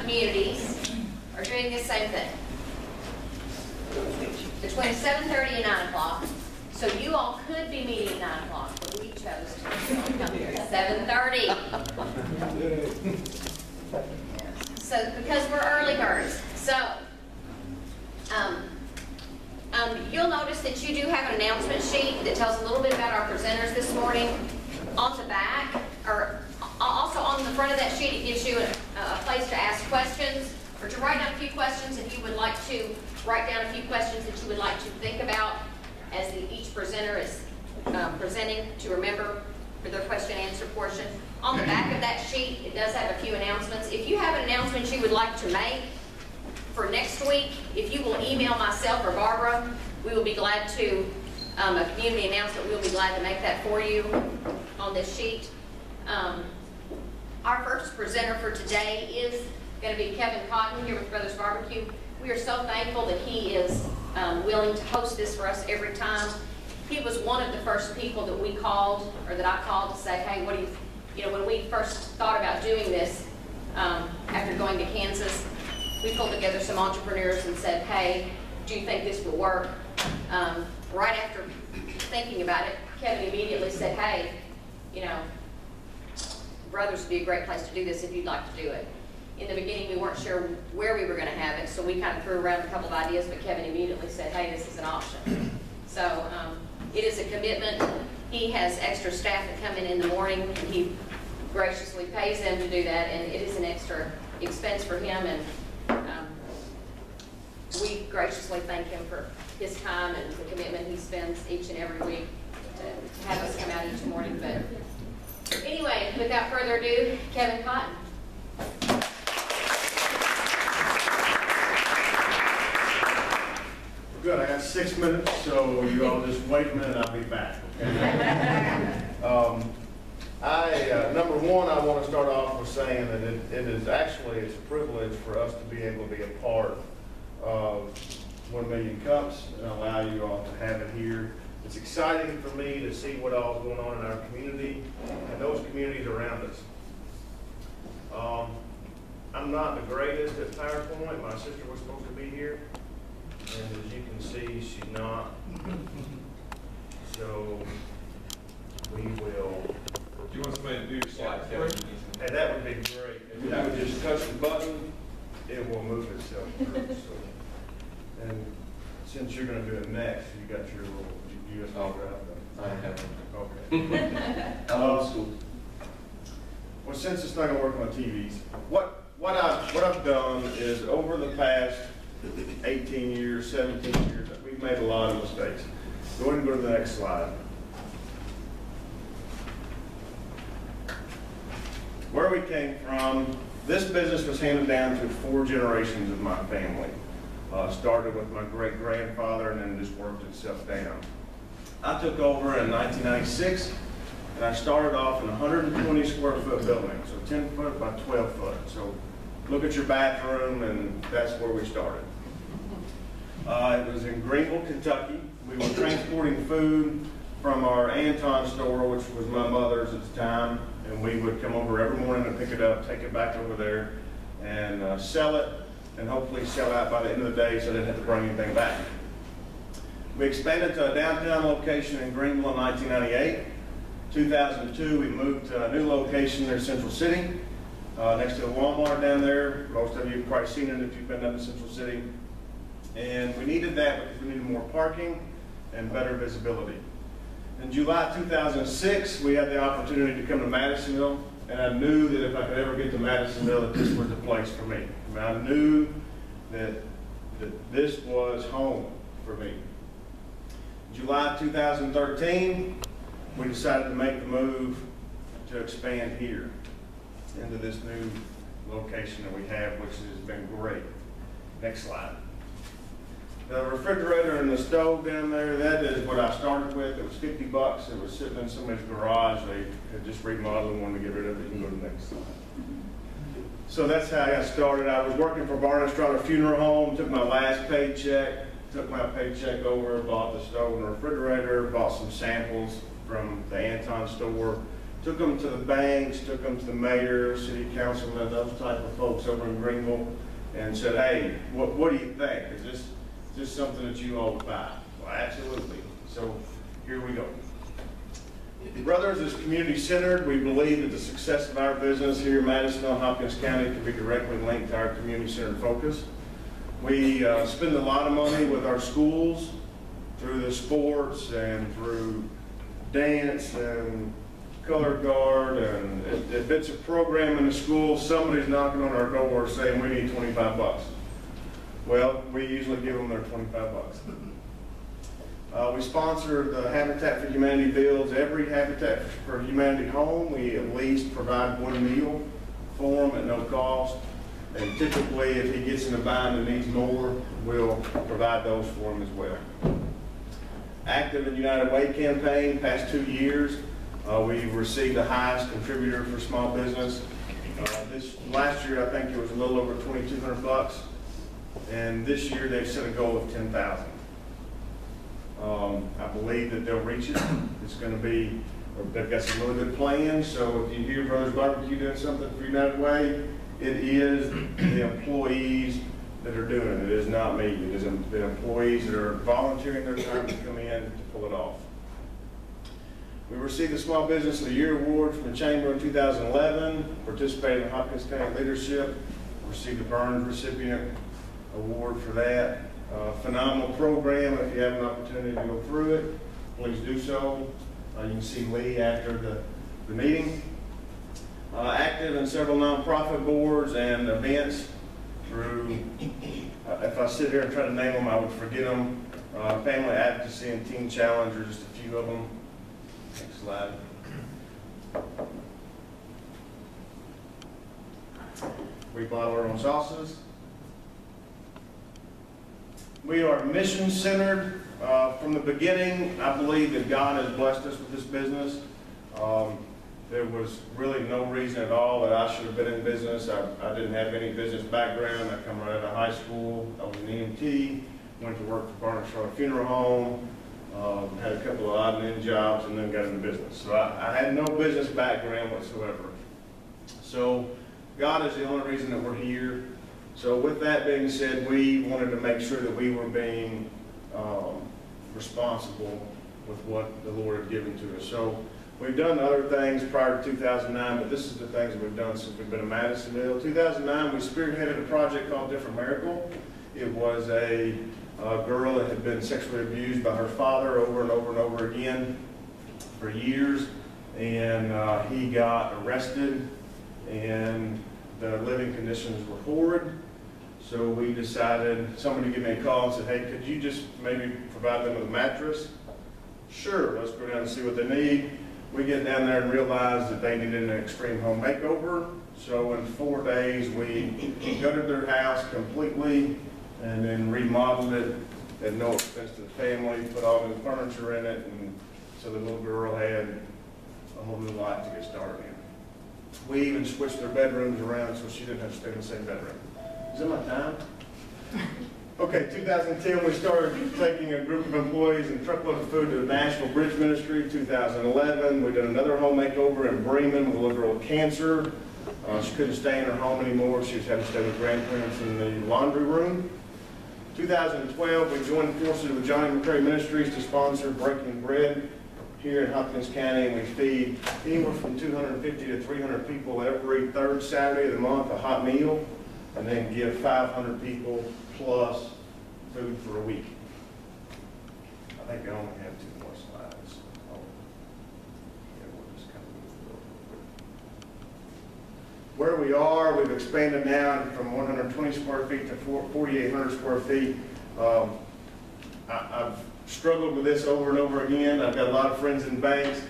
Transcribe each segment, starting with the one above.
communities are doing the same thing. Between 7:30 and 9 o'clock. So you all could be meeting at 9 o'clock, but we chose to come here at 7:30. So because we're early birds. So you'll notice that you do have an announcement sheet that tells a little bit about our presenters this morning. On the back, or also on the front of that sheet, it gives you a place to ask questions or to write down a few questions if you would like to write down a few questions that you would like to think about as each presenter is presenting, to remember for their question and answer portion. On the back of that sheet, it does have a few announcements. If you have an announcement you would like to make for next week, if you will email myself or Barbara, we will be glad to, a community announcement, we will be glad to make that for you on this sheet. Our first presenter for today is going to be Kevin Cotton here with Brothers Barbecue. We are so thankful that he is willing to host this for us every time. He was one of the first people that we called, or that I called to say, hey, what do you know, when we first thought about doing this, after going to Kansas, we pulled together some entrepreneurs and said, hey, do you think this will work? Right after thinking about it, Kevin immediately said, hey, you know, Brothers would be a great place to do this if you'd like to do it. In the beginning, we weren't sure where we were going to have it, so we kind of threw around a couple of ideas, but Kevin immediately said, hey, this is an option. So it is a commitment. He has extra staff that come in the morning, and he graciously pays them to do that, and it is an extra expense for him, and we graciously thank him for his time and the commitment he spends each and every week to have us come out each morning. But anyway, without further ado, Kevin Cotton. Good, I got 6 minutes, so you all just wait a minute, I'll be back. Okay? Number one, I want to start off with saying that it's a privilege for us to be able to be a part of 1 Million Cups and allow you all to have it here. It's exciting for me to see what all is going on in our community and those communities around us. I'm not the greatest at PowerPoint. My sister was supposed to be here, and as you can see, she's not. So we will. Do you want somebody to do your slides? And that would be great. If I would just touch the button, it will move itself through. So, and since you're going to do it next, you got your little USB drive. I have. Okay. Old school. Well, since it's not going to work on TVs, what I've done is over the past 18 years, 17 years, we've made a lot of mistakes. Go ahead and go to the next slide. Where we came from, this business was handed down to 4 generations of my family. Started with my great-grandfather and then just worked itself down. I took over in 1996, and I started off in a 120 square foot building, so 10 foot by 12 foot. So look at your bathroom, and that's where we started. It was in Greenville, Kentucky. We were transporting food from our Anton store, which was my mother's at the time, and we would come over every morning and pick it up, take it back over there, and sell it, and hopefully sell out by the end of the day so they didn't have to bring anything back. We expanded to a downtown location in Greenville in 1998. 2002, we moved to a new location near Central City, next to the Walmart down there. Most of you have probably seen it if you've been up to Central City. And we needed that because we needed more parking and better visibility. In July 2006, we had the opportunity to come to Madisonville, and I knew that if I could ever get to Madisonville, that this was the place for me. I mean, I knew that this was home for me. July 2013, we decided to make the move to expand here into this new location that we have, which has been great. Next slide. The refrigerator and the stove down there, that is what I started with. It was 50 bucks. It was sitting in somebody's garage. They had just remodeled and wanted to get rid of it. You can go to the next slide. So that's how I got started. I was working for Barnett Strata Funeral Home, took my last paycheck, took my paycheck over, bought the stove and the refrigerator, bought some samples from the Anton store, Took them to the banks, took them to the mayor, city councilman, those type of folks over in Greenville, and said, hey, what do you think? Is this something that you all would buy? Well, absolutely. So here we go. Brothers is community-centered. We believe that the success of our business here in Madison and Hopkins County can be directly linked to our community-centered focus. We spend a lot of money with our schools through the sports and through dance and color guard, and if it's a program in the school, somebody's knocking on our door saying we need 25 bucks. Well, we usually give them their 25 bucks. We sponsor the Habitat for Humanity builds. Every Habitat for Humanity home, we at least provide one meal for them at no cost. And typically, if he gets in a bind and needs more, we'll provide those for him as well. Active in United Way campaign, past 2 years, we received the highest contributor for small business. This last year, I think it was a little over 2,200 bucks, and this year they've set a goal of 10,000. I believe that they'll reach it. It's going to be, they've got some really good plans. So if you hear Brothers Barbecue doing something for United Way, it is the employees that are doing it. It is not me. It is the employees that are volunteering their time to come in to pull it off. We received the Small Business of the Year Award from the Chamber in 2011, participated in Hopkins County Leadership, received a Burns Recipient Award for that. Phenomenal program. If you have an opportunity to go through it, please do so. You can see Lee after the meeting. Active in several nonprofit boards and events through, if I sit here and try to name them, I would forget them. Family Advocacy and Teen Challenge are just a few of them. Next slide. We bottle our own sauces. We are mission-centered. From the beginning, I believe that God has blessed us with this business. There was really no reason at all that I should have been in business. I didn't have any business background. I come right out of high school. I was an EMT, went to work for Barnard Charlotte Funeral Home, had a couple of odd and end jobs, and then got into business. So I had no business background whatsoever. So God is the only reason that we're here. So with that being said, we wanted to make sure that we were being responsible with what the Lord had given to us. So we've done other things prior to 2009, but this is the things that we've done since we've been in Madisonville. 2009, we spearheaded a project called Different Miracle. It was a girl that had been sexually abused by her father over and over and over again for years, and he got arrested, and the living conditions were horrid. So we decided, somebody gave me a call and said, hey, could you just maybe provide them with a mattress? Sure, let's go down and see what they need. We get down there and realize that they needed an extreme home makeover. So in 4 days, we gutted their house completely and then remodeled it at no expense to the family, put all new furniture in it, and so the little girl had a whole new life to get started in. We even switched their bedrooms around so she didn't have to stay in the same bedroom. Is that my time? Okay, 2010, we started taking a group of employees and a truckload of food to the Nashville Bridge Ministry. 2011, we did another home makeover in Bremen with a little girl with cancer. She couldn't stay in her home anymore. She was having to stay with grandparents in the laundry room. 2012, we joined forces with Johnny McCray Ministries to sponsor Breaking Bread here in Hopkins County, and we feed anywhere from 250 to 300 people every third Saturday of the month a hot meal, and then give 500 people plus food for a week. I think I only have 2 more slides. Oh, yeah, we'll just kind of move forward. Where we are, we've expanded now from 120 square feet to 4,800 square feet. I've struggled with this over and over again. I've got a lot of friends in banks,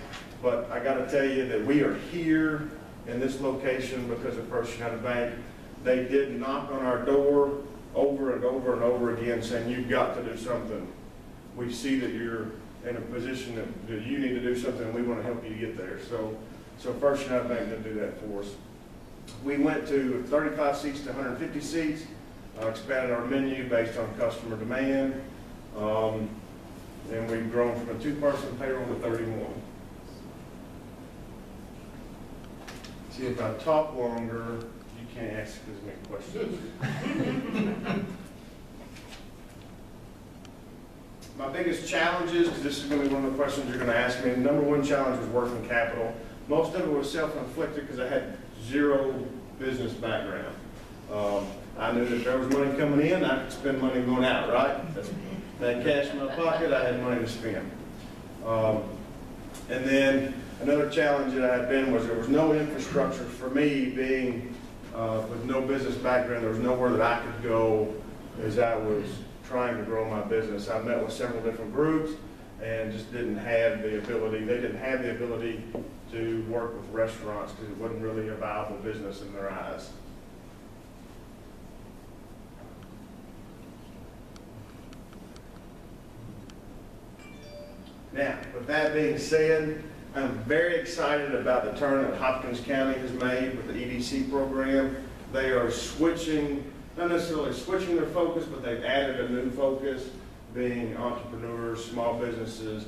but I got to tell you that we are here in this location because of First United Bank. They did knock on our door over and over and over again saying, you've got to do something. We see that you're in a position that you need to do something, and we want to help you get there. So First United Bank did do that for us. We went to 35 seats to 150 seats, expanded our menu based on customer demand, and we've grown from a 2-person payroll to 31. See, if I talk longer, you can't ask as many questions. My biggest challenges, because this is going to be one of the questions you're going to ask me, the number one challenge was working capital. Most of it was self-inflicted because I had zero business background. I knew that there was money coming in, I could spend money going out, right? I had cash in my pocket, I had money to spend. And then another challenge that I had been was there was no infrastructure for me being with no business background. There was nowhere that I could go as I was trying to grow my business. I met with several different groups and just didn't have the ability, they didn't have the ability to work with restaurants because it wasn't really a viable business in their eyes. Now, with that being said, I'm very excited about the turn that Hopkins County has made with the EDC program. They are switching, not necessarily switching their focus, but they've added a new focus, being entrepreneurs, small businesses,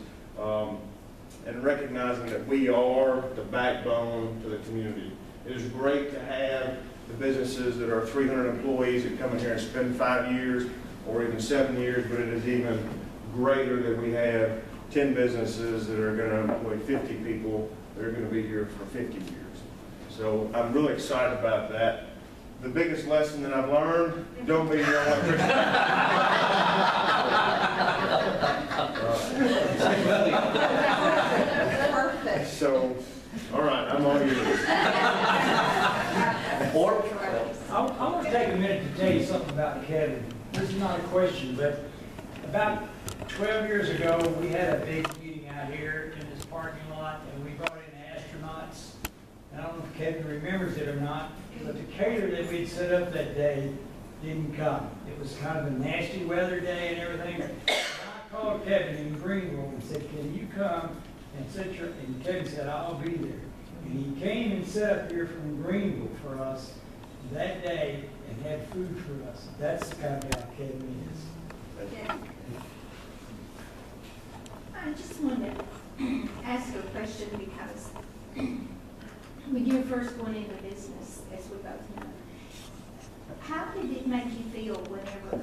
and recognizing that we are the backbone to the community. It is great to have the businesses that are 300 employees that come in here and spend 5 years or even 7 years, but it is even greater that we have 10 businesses that are going to employ 50 people that are going to be here for 50 years. So I'm really excited about that. The biggest lesson that I've learned, don't be your electrician. So, all right, I'm all yours. I want to take a minute to tell you something about Kevin. This is not a question, but about 12 years ago, we had a big meeting out here in this parking lot, and we brought in astronauts. I don't know if Kevin remembers it or not, but the caterer that we'd set up that day didn't come. It was kind of a nasty weather day and everything. And I called Kevin in Greenville and said, can you come and sit your, and Kevin said, I'll be there. And he came and sat up here from Greenville for us that day and had food for us. That's the kind of guy Kevin is. Yeah. I just wanted to ask a question because when you're first going into business, as we both know, how did it make you feel whenever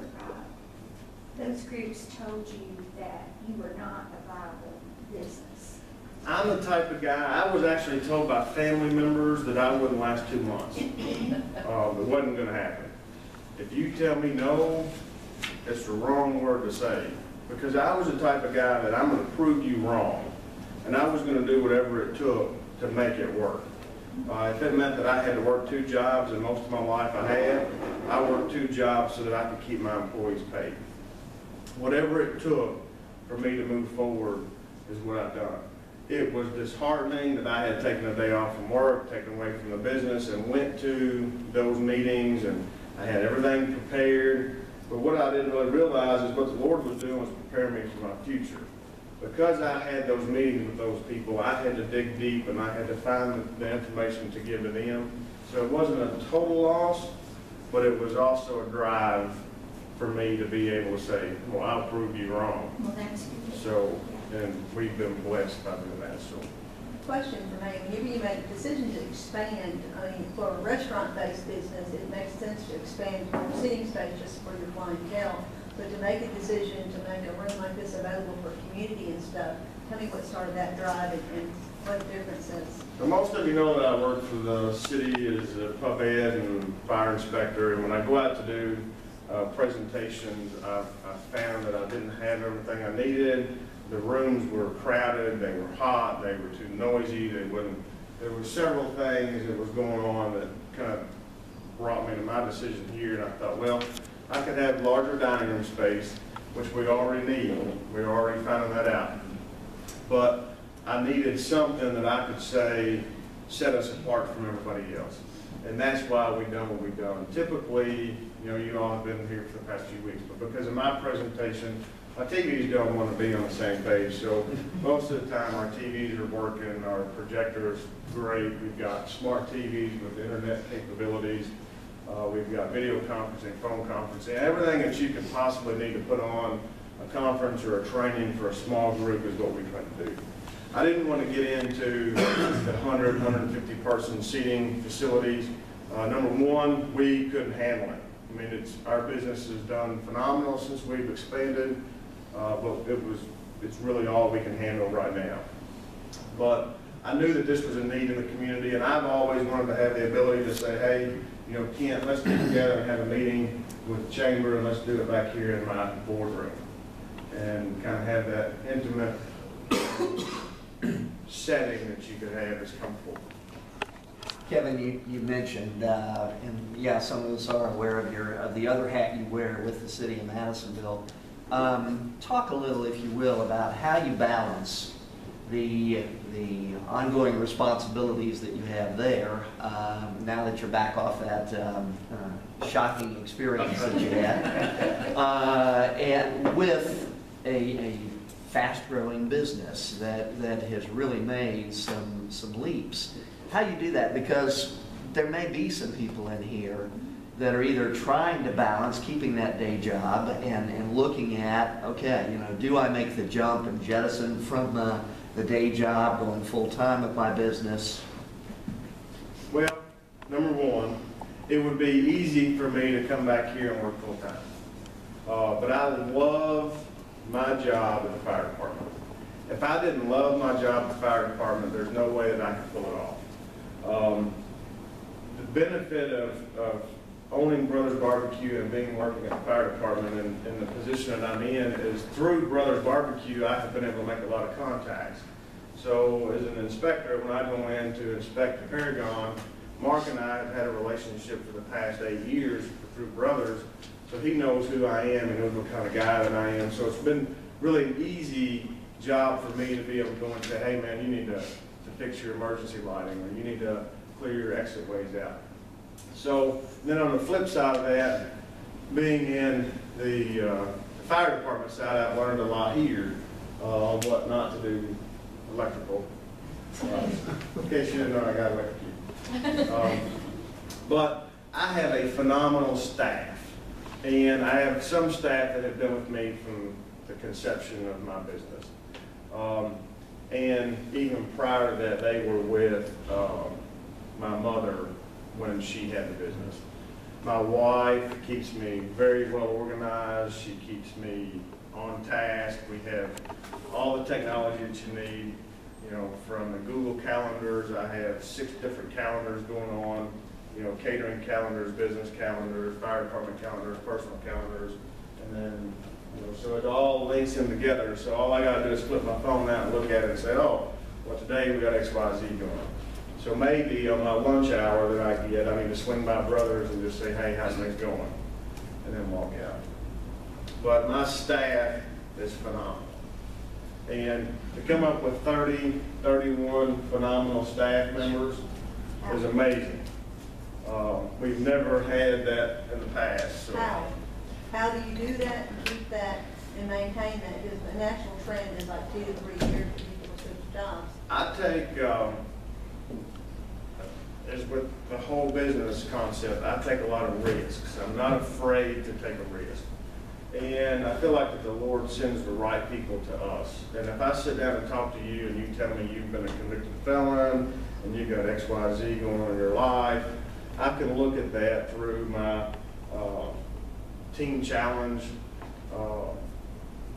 those groups told you that you were not a viable business? I'm the type of guy, I was actually told by family members that I wouldn't last 2 months. It wasn't going to happen. If you tell me no, it's the wrong word to say. Because I was the type of guy that I'm going to prove you wrong. And I was going to do whatever it took to make it work. If it meant that I had to work 2 jobs, and most of my life I worked 2 jobs so that I could keep my employees paid. Whatever it took for me to move forward is what I've done. It was disheartening that I had taken a day off from work, taken away from the business, and went to those meetings, and I had everything prepared. But what I didn't really realize is what the Lord was doing was preparing me for my future. Because I had those meetings with those people, I had to dig deep and I had to find the information to give to them. So it wasn't a total loss, but it was also a drive for me to be able to say, well, I'll prove you wrong. Well, that's good. So, and we've been blessed by doing that. So. Question for me, whenever you make a decision to expand, I mean, for a restaurant-based business, it makes sense to expand your seating space just for your clientele. But to make a decision to make a room like this available for community and stuff, tell me what started that drive and what the difference is. So most of you know that I work for the city as a pub ed and fire inspector, and when I go out to do presentations, I found that I didn't have everything I needed. The rooms were crowded, they were hot, they were too noisy, there were several things that was going on that kind of brought me to my decision here, and I thought, well, I could have larger dining room space, which we already need. We're already finding that out. But I needed something that I could say set us apart from everybody else. And that's why we've done what we've done. Typically, you all have been here for the past few weeks, but because of my presentation, my TVs don't want to be on the same page. So most of the time our TVs are working, our projector is great. We've got smart TVs with internet capabilities. We've got video conferencing, phone conferencing, everything that you could possibly need to put on a conference or a training for a small group is what we try to do. I didn't want to get into the 100, 150 person seating facilities. Number one, we couldn't handle it. I mean, our business has done phenomenal since we've expanded, but it's really all we can handle right now. But I knew that this was a need in the community, and I've always wanted to have the ability to say, hey, you know, Kent, let's get together and have a meeting with the chamber, and let's do it back here in my boardroom, and kind of have that intimate setting that you could have that's comfortable. Kevin, you mentioned, and yeah, some of us are aware of the other hat you wear with the city of Madisonville. Talk a little, if you will, about how you balance the ongoing responsibilities that you have there, now that you're back off that shocking experience that you had, and with a fast-growing business that has really made some leaps. How do you do that? Because there may be some people in here that are either trying to balance keeping that day job and looking at, okay, you know, do I make the jump and jettison from the day job going full-time with my business? Well, number one, it would be easy for me to come back here and work full-time. But I love my job at the fire department. If I didn't love my job at the fire department, there's no way that I could pull it off. The benefit of owning Brothers Barbecue and being working at the fire department and the position that I'm in is through Brothers Barbecue, I have been able to make a lot of contacts. So as an inspector, when I go in to inspect the Paragon, Mark and I have had a relationship for the past 8 years through Brothers, so he knows who I am and knows what kind of guy that I am. So it's been really an easy job for me to be able to go and say, hey man, you need to fix your emergency lighting, or you need to clear your exit ways out. So then on the flip side of that, being in the fire department side, I've learned a lot here on what not to do electrical. In case you didn't know, I got electrical. But I have a phenomenal staff, and I have some staff that have been with me from the conception of my business. And even prior to that, they were with my mother when she had the business. My wife keeps me very well organized. She keeps me on task. We have all the technology that you need, you know, from the Google calendars. I have 6 different calendars going on, you know, catering calendars, business calendars, fire department calendars, personal calendars, and then, you know, so it all links in together. So all I got to do is flip my phone out and look at it and say, oh, well, today we got X, Y, Z going on. So maybe on my lunch hour that I get, I need to swing by Brothers and just say, hey, how's things going? And then walk out. But my staff is phenomenal. And to come up with 30, 31 phenomenal staff members is amazing. We've never had that in the past. So. How do you do that and keep that and maintain that? Because the national trend is like 2 to 3 years for people to switch jobs. I take, as with the whole business concept, I take a lot of risks. I'm not afraid to take a risk. And I feel like that the Lord sends the right people to us. And if I sit down and talk to you and you tell me you've been a convicted felon and you've got X, Y, Z going on in your life, I can look at that through my team challenge,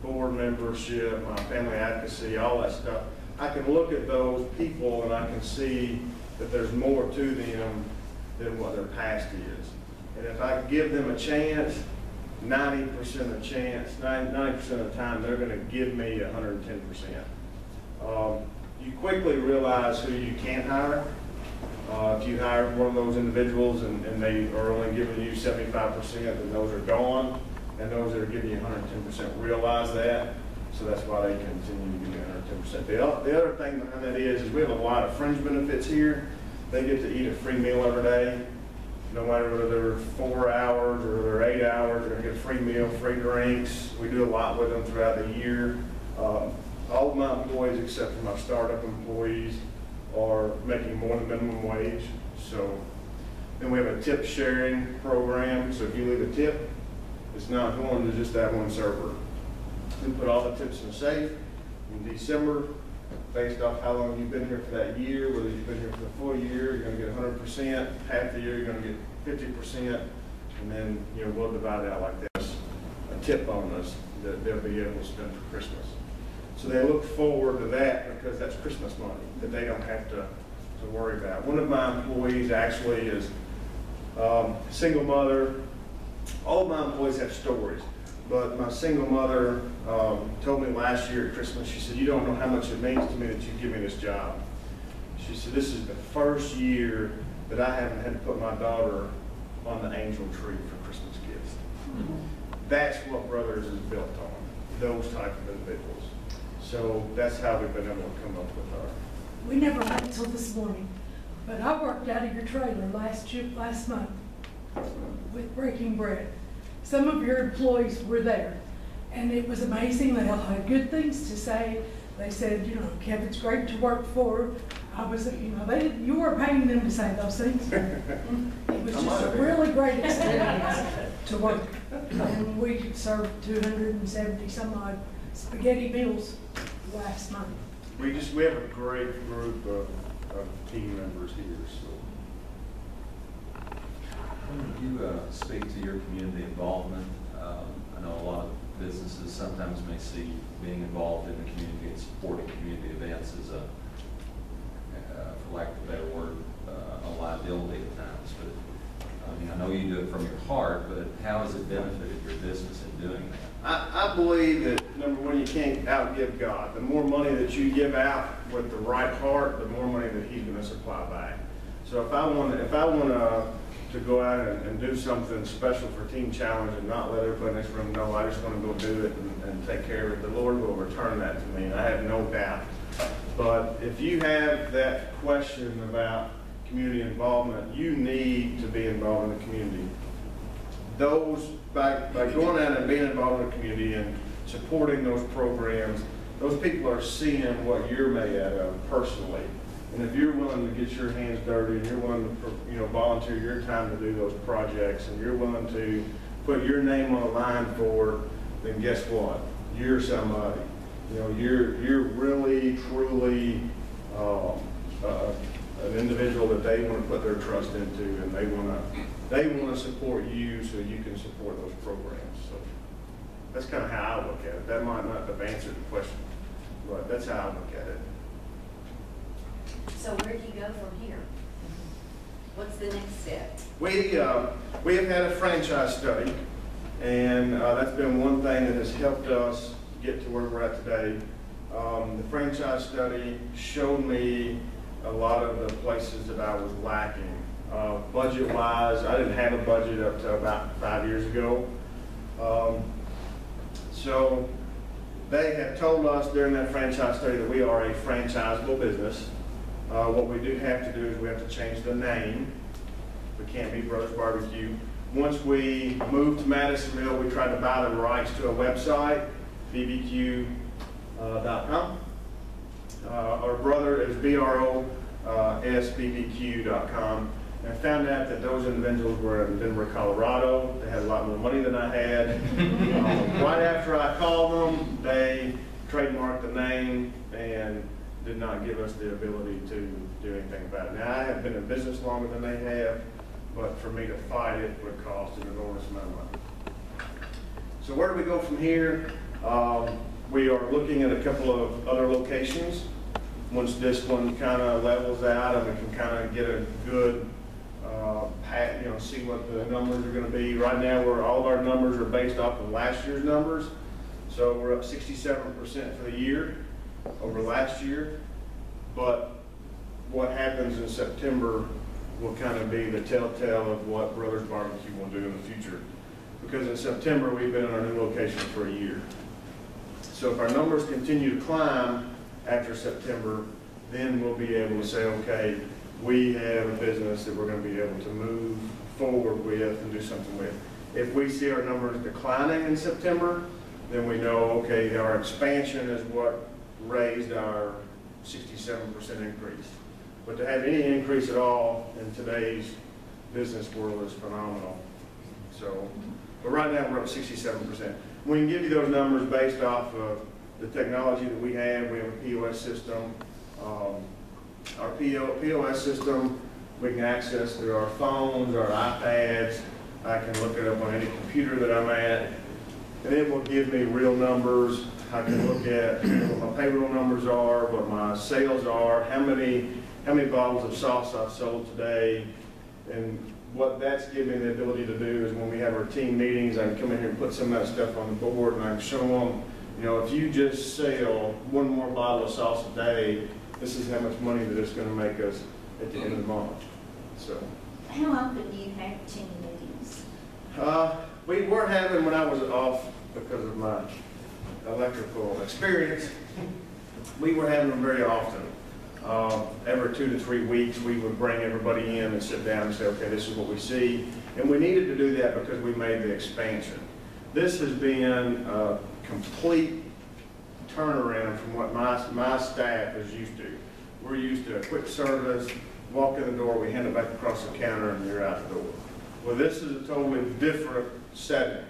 board membership, my family advocacy, all that stuff. I can look at those people and I can see that there's more to them than what their past is. And if I give them a chance, 90% of the chance, 90% of the time, they're going to give me 110%. You quickly realize who you can't hire. If you hire one of those individuals and they are only giving you 75%, then those are gone. And those that are giving you 110% realize that. So that's why they continue to give you 110%. The other thing behind that is we have a lot of fringe benefits here. They get to eat a free meal every day. No matter whether they're 4 hours or they're 8 hours, they're going to get a free meal, free drinks. We do a lot with them throughout the year. All of my employees, except for my startup employees, are making more than minimum wage. So then we have a tip sharing program. So if you leave a tip, it's not going to just that one server. We put all the tips in a safe. In December, based off how long you've been here for that year, whether you've been here for the full year, you're gonna get 100%, half the year, you're gonna get 50%, and then, you know, we'll divide it out like this, a tip bonus that they'll be able to spend for Christmas. So they look forward to that because that's Christmas money that they don't have to worry about. One of my employees actually is single mother. All of my employees have stories, but my single mother told me last year at Christmas, she said, "You don't know how much it means to me that you give me this job." She said, "This is the first year that I haven't had to put my daughter on the angel tree for Christmas gifts." That's what Brothers is built on, those type of individuals. So that's how we've been able to come up with our. We never went until this morning, but I worked out of your trailer last month with Breaking Bread. Some of your employees were there, and it was amazing. They all had good things to say. They said, you know, Kevin's great to work for. I was, you know, you weren't paying them to say those things. It was just a really great experience to work. And we served 270 some odd spaghetti meals last month. We have a great group of team members here, so. When you speak to your community involvement, I know a lot of businesses sometimes may see being involved in the community and supporting community events as a, for lack of a better word, a liability at times. But I mean, I know you do it from your heart, but how has it benefited your business in doing that? I believe that, number one, you can't outgive God. The more money that you give out with the right heart, the more money that He's going to supply back. So if I want to go out and do something special for Team Challenge and not let everybody in this room know, I just want to go do it and take care of it, the Lord will return that to me, and I have no doubt. But if you have that question about community involvement, you need to be involved in the community. By going out and being involved in the community and supporting those programs, those people are seeing what you're made out of personally. And if you're willing to get your hands dirty and you're willing to, you know, volunteer your time to do those projects and you're willing to put your name on the line for it, then guess what? You're somebody. You know, you're really, truly an individual that they want to put their trust into, and they want to support you so you can support those programs. So that's kind of how I look at it. That might not have answered the question, but that's how I look at it. So where do you go from here? What's the next step? We have had a franchise study, and that's been one thing that has helped us get to where we're at today. The franchise study showed me a lot of the places that I was lacking. Budget-wise, I didn't have a budget up to about 5 years ago. So they have told us during that franchise study that we are a franchisable business. What we do have to do is we have to change the name. We can't be Brothers Barbecue. Once we moved to Madisonville, we tried to buy the rights to a website, bbq.com. Our brother is brosbbq.com, and found out that those individuals were in Denver, Colorado. They had a lot more money than I had. Right after I called them, they trademarked the name and did not give us the ability to do anything about it. Now, I have been in business longer than they have, but for me to fight it would cost an enormous amount of money. So where do we go from here? We are looking at a couple of other locations. Once this one kind of levels out and we can kind of get a good, see what the numbers are going to be. Right now, all of our numbers are based off of last year's numbers. So we're up 67% for the year over last year. But what happens in September will kind of be the telltale of what Brothers Barbecue will do in the future. Because in September, we've been in our new location for a year. So if our numbers continue to climb after September, then we'll be able to say, okay, we have a business that we're going to be able to move forward with and do something with. If we see our numbers declining in September, then we know, okay, our expansion is what raised our 67% increase. But to have any increase at all in today's business world is phenomenal. So, but right now we're up 67%. We can give you those numbers based off of the technology that we have a POS system. Our POS system, we can access through our phones, our iPads. I can look it up on any computer that I'm at, and it will give me real numbers. I can look at what my payroll numbers are, what my sales are, how many bottles of sauce I've sold today. And what that's giving me the ability to do is when we have our team meetings, I can come in here and put some of that stuff on the board, and I can show them, you know, if you just sell one more bottle of sauce a day, this is how much money that it's going to make us at the end of the month. So, How often do you have team meetings? we were having, when I was off because of my electrical experience, we were having them very often. Every 2 to 3 weeks, we would bring everybody in and sit down and say, okay, this is what we see. And we needed to do that because we made the expansion. This has been a complete turnaround from what my staff is used to. We're used to a quick service, walk in the door, we hand it back across the counter, and you're out the door. Well, this is a totally different setting.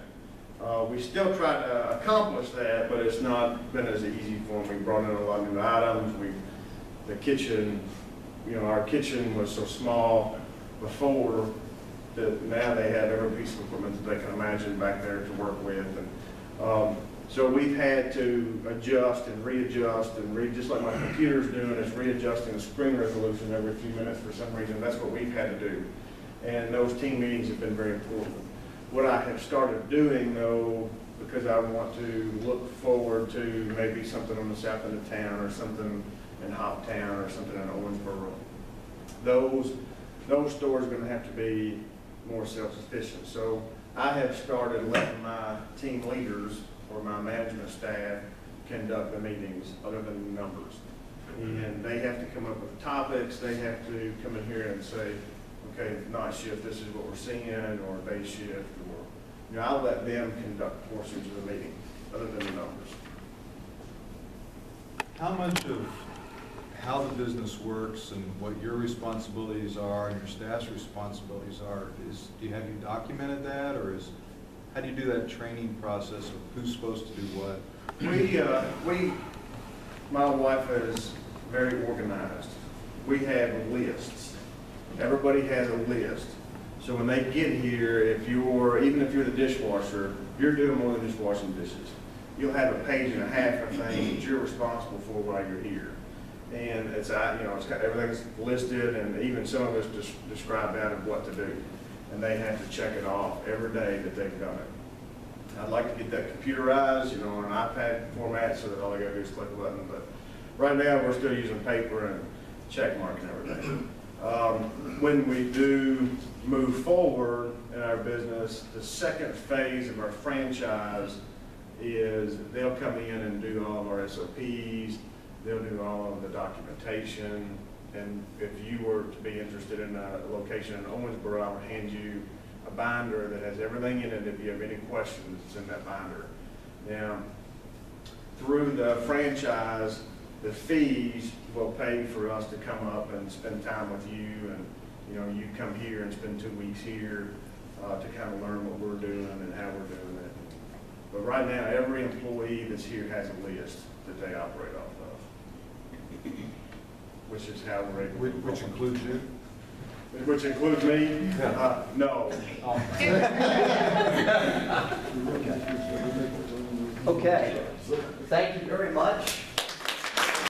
We still try to accomplish that, but it's not been as easy for them. We brought in a lot of new items. The kitchen, you know, our kitchen was so small before that now they have every piece of equipment that they can imagine back there to work with. And so we've had to adjust and readjust and just like my computer's doing, it's readjusting the screen resolution every few minutes for some reason. That's what we've had to do. And those team meetings have been very important. What I have started doing, though, because I want to look forward to maybe something on the south end of town or something in Hoptown or something in Owensboro, those stores are going to have to be more self-sufficient. So I have started letting my team leaders or my management staff conduct the meetings other than the numbers. And they have to come up with topics. They have to come in here and say, okay, night shift, this is what we're seeing, or day shift, or, you know, I'll let them conduct portions of the meeting other than the numbers. How much of how the business works and what your responsibilities are and your staff's responsibilities are, do you have you documented that, or how do you do that training process of who's supposed to do what? My wife is very organized. We have lists. Everybody has a list. So when they get here, even if you're the dishwasher, you're doing more than just washing dishes. You'll have a page and a half of things that you're responsible for while you're here. And it's, you know, everything's listed, and even some of us just describe out of what to do. And they have to check it off every day that they've done it. I'd like to get that computerized, you know, on an iPad format so that all I gotta do is click a button. But right now, we're still using paper and check marking everything. When we do move forward in our business, the second phase of our franchise is they'll come in and do all of our SOPs, they'll do all of the documentation, and if you were to be interested in a location in Owensboro, I would hand you a binder that has everything in it. If you have any questions, it's in that binder. Now, through the franchise, the fees will pay for us to come up and spend time with you, and you know, you come here and spend 2 weeks here to kind of learn what we're doing and how we're doing it. But right now, every employee that's here has a list that they operate off of, which is how we're able to. Which includes you? Which includes me? No. Okay, thank you very much.